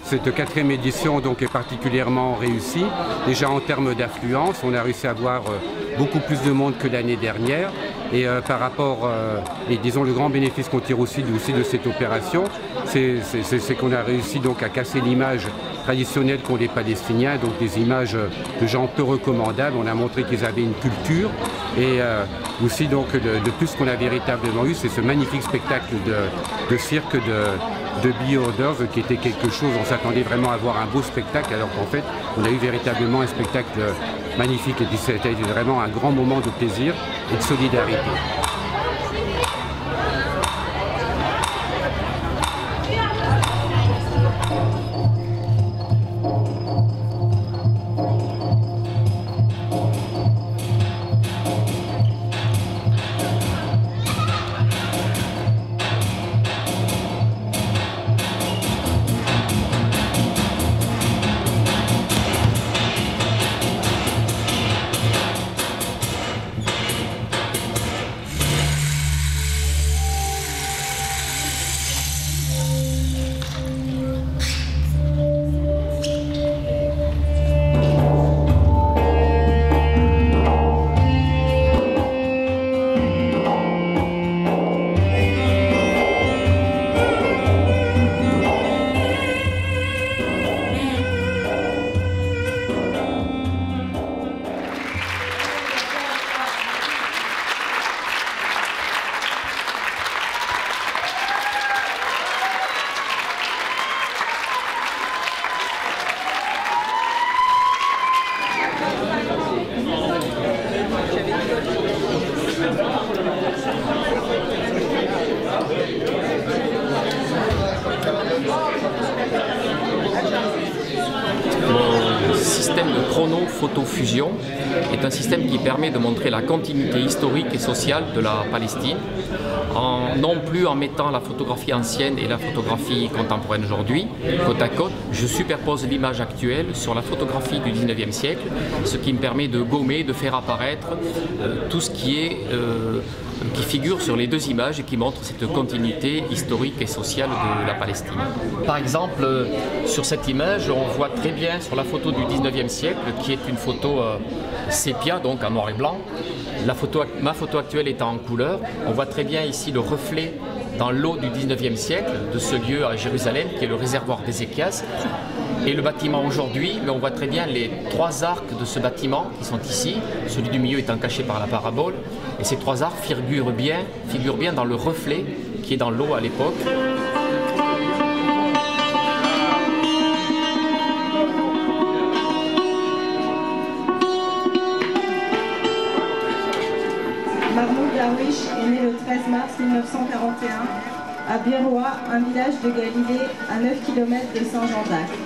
Cette quatrième édition donc, est particulièrement réussie. Déjà en termes d'affluence, on a réussi à avoir beaucoup plus de monde que l'année dernière. Et par rapport, et disons le grand bénéfice qu'on tire aussi de cette opération, c'est qu'on a réussi donc à casser l'image traditionnelle qu'ont les Palestiniens, donc des images de gens peu recommandables. On a montré qu'ils avaient une culture et aussi donc le plus qu'on a véritablement eu, c'est ce magnifique spectacle de cirque de Beholders qui était quelque chose, on s'attendait vraiment à voir un beau spectacle alors qu'en fait on a eu véritablement un spectacle magnifique et puis c'était vraiment un grand moment de plaisir et de solidarité. Le système de chrono-photo-fusion est un système qui permet de montrer la continuité historique et sociale de la Palestine, non plus en mettant la photographie ancienne et la photographie contemporaine aujourd'hui, côte à côte. Je superpose l'image actuelle sur la photographie du 19e siècle, ce qui me permet de gommer, de faire apparaître tout ce qui figure sur les deux images et qui montre cette continuité historique et sociale de la Palestine. Par exemple, sur cette image, on voit très bien sur la photo du 19e siècle, qui est une photo sépia, donc en noir et blanc. Ma photo actuelle étant en couleur, on voit très bien ici le reflet dans l'eau du 19e siècle de ce lieu à Jérusalem, qui est le réservoir d'Ézéchias. Et le bâtiment aujourd'hui, mais on voit très bien les trois arcs de ce bâtiment qui sont ici, celui du milieu étant caché par la parabole. Et ces trois arcs figurent bien dans le reflet qui est dans l'eau à l'époque. Mahmoud Darwish est né le 13 mars 1941 à Biroua, un village de Galilée à 9 km de Saint-Jean-d'Acre.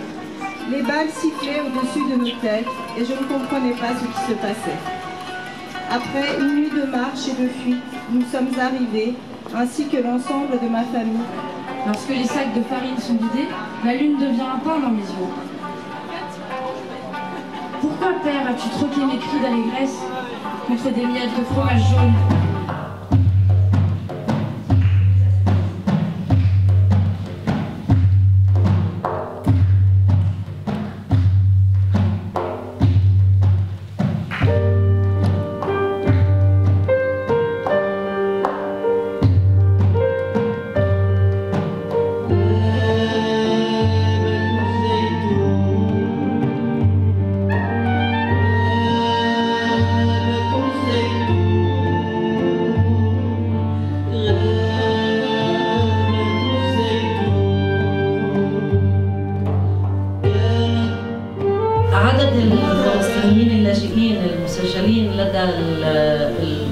Les balles sifflaient au-dessus de nos têtes et je ne comprenais pas ce qui se passait. Après une nuit de marche et de fuite, nous sommes arrivés, ainsi que l'ensemble de ma famille. Lorsque les sacs de farine sont vidés, la lune devient un pain dans mes yeux. Pourquoi, père, as-tu troqué mes cris d'allégresse contre des miettes de fromage jaune ? عدد الفلسطينيين اللاجئين المسجلين لدى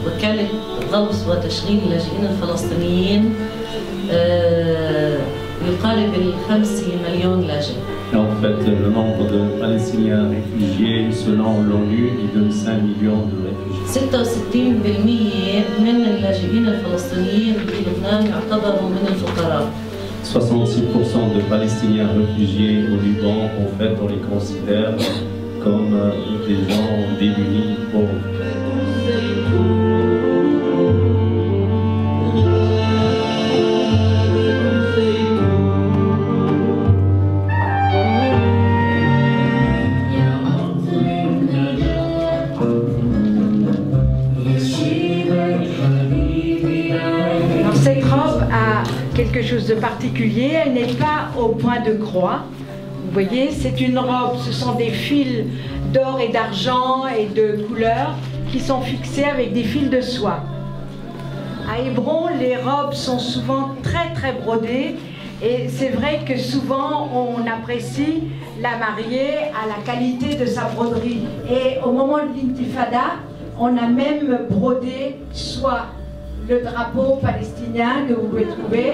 وكالة غوث وتشغيل اللاجئين الفلسطينيين يقارب ال5 مليون لاجئ. En fait, le nombre de Palestiniens réfugiés, selon l'ONU, est de 5 millions de réfugiés. 66% من اللاجئين الفلسطينيين في لبنان يعتبروا من الفقراء. 66% de Palestiniens réfugiés au Liban, en fait, on les considère comme des gens démunis, pauvres. cette robe a quelque chose de particulier, elle n'est pas au point de croix. Vous voyez, c'est une robe, ce sont des fils d'or et d'argent et de couleurs qui sont fixés avec des fils de soie. À Hébron, les robes sont souvent très brodées et c'est vrai que souvent on apprécie la mariée à la qualité de sa broderie. Et au moment de l'intifada, on a même brodé soit le drapeau palestinien que vous pouvez trouver,